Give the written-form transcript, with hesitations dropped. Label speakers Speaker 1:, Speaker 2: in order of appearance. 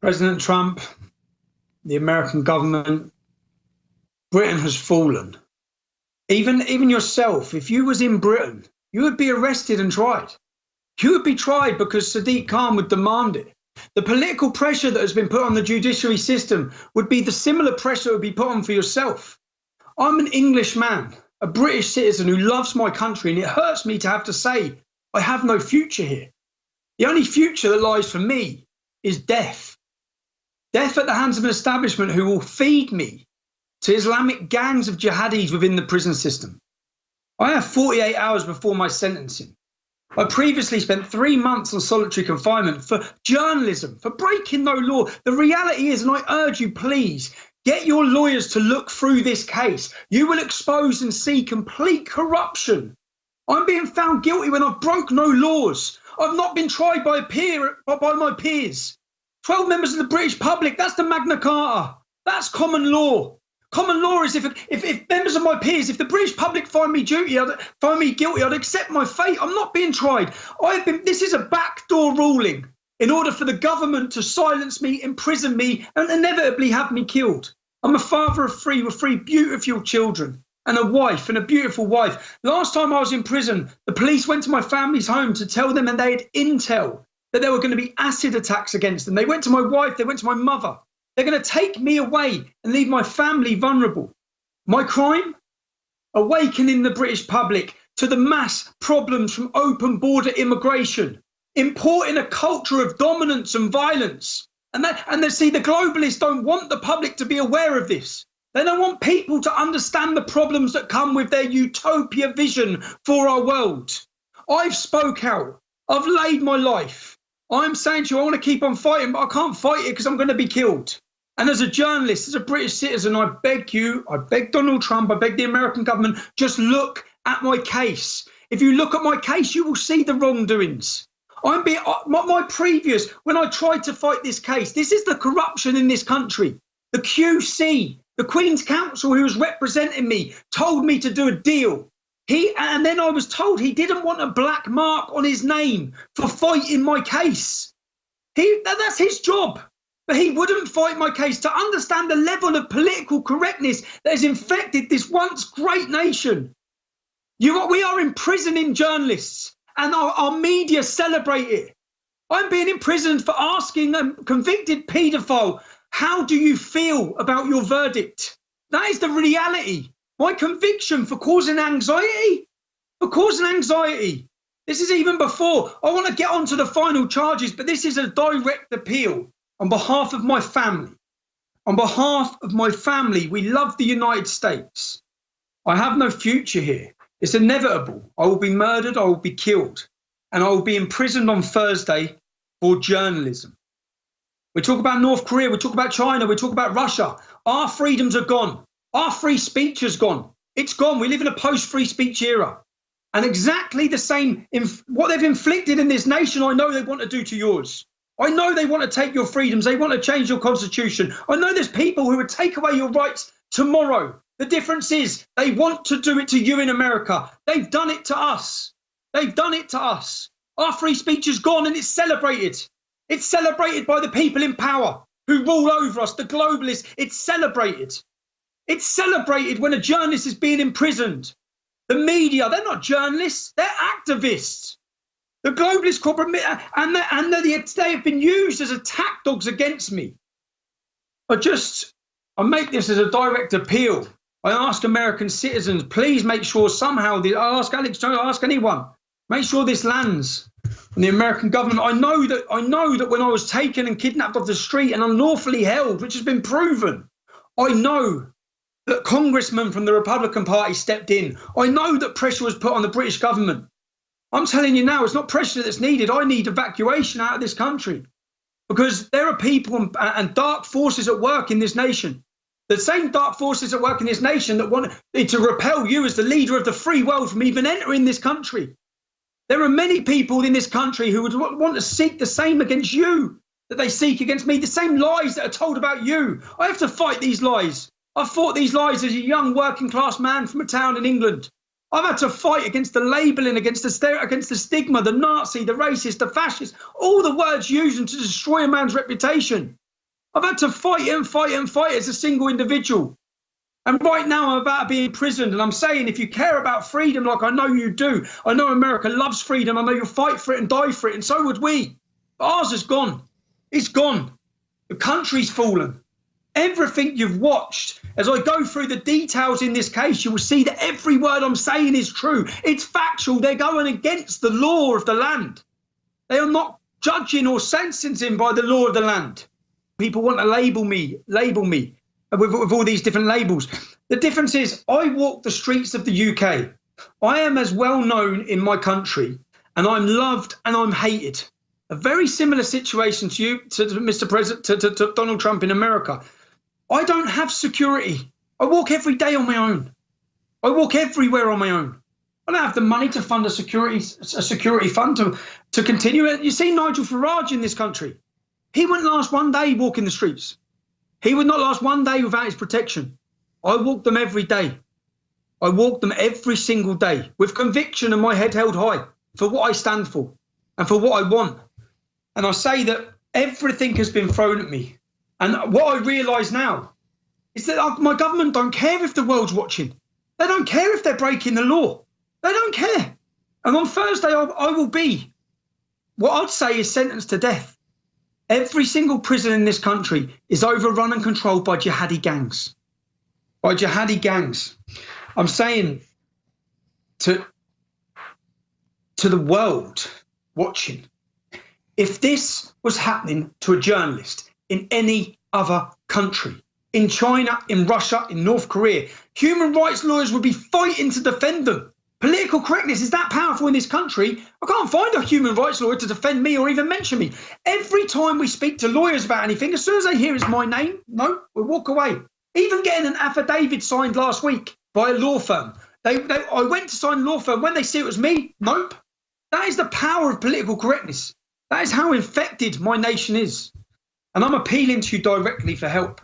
Speaker 1: President Trump, the American government, Britain has fallen. Even yourself, if you was in Britain, you would be arrested and tried. You would be tried because Sadiq Khan would demand it. The political pressure that has been put on the judiciary system would be the similar pressure that would be put on for yourself. I'm an English man, a British citizen who loves my country, and it hurts me to have to say I have no future here. The only future that lies for me is death. Death at the hands of an establishment who will feed me to Islamic gangs of jihadis within the prison system. I have 48 hours before my sentencing. I previously spent 3 months on solitary confinement for journalism, for breaking no law. The reality is, and I urge you, please, get your lawyers to look through this case. You will expose and see complete corruption. I'm being found guilty when I've broke no laws. I've not been tried by my peers. 12 members of the British public, that's the Magna Carta. That's common law. Common law is if members of my peers, if the British public find me guilty, I'd accept my fate. I'm not being tried. This is a backdoor ruling in order for the government to silence me, imprison me, and inevitably have me killed. I'm a father of three with 3 beautiful children and a wife, and a beautiful wife. Last time I was in prison, the police went to my family's home to tell them, and they had intel that there were going to be acid attacks against them. They went to my wife, they went to my mother. They're going to take me away and leave my family vulnerable. My crime? Awakening the British public to the mass problems from open border immigration, importing a culture of dominance and violence. And see, the globalists don't want the public to be aware of this. They don't want people to understand the problems that come with their utopia vision for our world. I've spoke out. I've laid my life. I'm saying to you, I want to keep on fighting, but I can't fight it because I'm going to be killed. And as a journalist, as a British citizen, I beg you, I beg Donald Trump, I beg the American government, just look at my case. If you look at my case, you will see the wrongdoings. When I tried to fight this case, this is the corruption in this country. The QC, the Queen's Counsel who was representing me, told me to do a deal. And then I was told he didn't want a black mark on his name for fighting my case. That's his job. But he wouldn't fight my case to understand the level of political correctness that has infected this once great nation. We are imprisoning journalists, and our media celebrate it. I'm being imprisoned for asking a convicted paedophile, how do you feel about your verdict? That is the reality. My conviction for causing anxiety? This is even before. I want to get on to the final charges, but this is a direct appeal on behalf of my family. On behalf of my family, we love the United States. I have no future here. It's inevitable. I will be murdered, I will be killed, and I will be imprisoned on Thursday for journalism. We talk about North Korea, we talk about China, we talk about Russia. Our freedoms are gone. Our free speech has gone. It's gone. We live in a post-free speech era. And exactly the same, what they've inflicted in this nation, I know they want to do to yours. I know they want to take your freedoms. They want to change your constitution. I know there's people who would take away your rights tomorrow. The difference is they want to do it to you in America. They've done it to us. They've done it to us. Our free speech is gone and it's celebrated. It's celebrated by the people in power who rule over us, the globalists. It's celebrated. It's celebrated when a journalist is being imprisoned. The media, they're not journalists, they're activists. The globalist corporate, and they have been used as attack dogs against me. I make this as a direct appeal. I ask American citizens, please make sure somehow, I ask Alex Jones, I ask anyone, make sure this lands in the American government. I know that when I was taken and kidnapped off the street and unlawfully held, which has been proven, I know that congressmen from the Republican Party stepped in. I know that pressure was put on the British government. I'm telling you now, it's not pressure that's needed. I need evacuation out of this country because there are people and dark forces at work in this nation. The same dark forces at work in this nation that want to repel you as the leader of the free world from even entering this country. There are many people in this country who would want to seek the same against you that they seek against me, the same lies that are told about you. I have to fight these lies. I've fought these lies as a young working class man from a town in England. I've had to fight against the labelling, against the stigma, the Nazi, the racist, the fascist, all the words used to destroy a man's reputation. I've had to fight and fight and fight as a single individual. And right now I'm about to be imprisoned. And I'm saying, if you care about freedom like I know you do, I know America loves freedom, I know you'll fight for it and die for it, and so would we. But ours is gone. It's gone. The country's fallen. Everything you've watched, as I go through the details in this case, you will see that every word I'm saying is true. It's factual. They're going against the law of the land. They are not judging or sentencing by the law of the land. People want to label me with all these different labels. The difference is I walk the streets of the UK. I am as well known in my country, and I'm loved and I'm hated. A very similar situation to you, to Mr. President, to Donald Trump in America. I don't have security. I walk every day on my own. I walk everywhere on my own. I don't have the money to fund a security fund to continue it. You see Nigel Farage in this country. He wouldn't last one day walking the streets. He would not last one day without his protection. I walk them every day. I walk them every single day with conviction and my head held high for what I stand for and for what I want. And I say that everything has been thrown at me. And what I realise now is that my government don't care if the world's watching. They don't care if they're breaking the law. They don't care. And on Thursday, I will be, what I'd say is sentenced to death. Every single prison in this country is overrun and controlled by jihadi gangs. By jihadi gangs. I'm saying to the world watching, if this was happening to a journalist in any other country, in China, in Russia, in North Korea, human rights lawyers would be fighting to defend them. Political correctness is that powerful in this country. I can't find a human rights lawyer to defend me or even mention me. Every time we speak to lawyers about anything, as soon as they hear it's my name, no, we walk away. Even getting an affidavit signed last week by a law firm. I went to sign a law firm. When they see it was me, nope. That is the power of political correctness. That is how infected my nation is. And I'm appealing to you directly for help.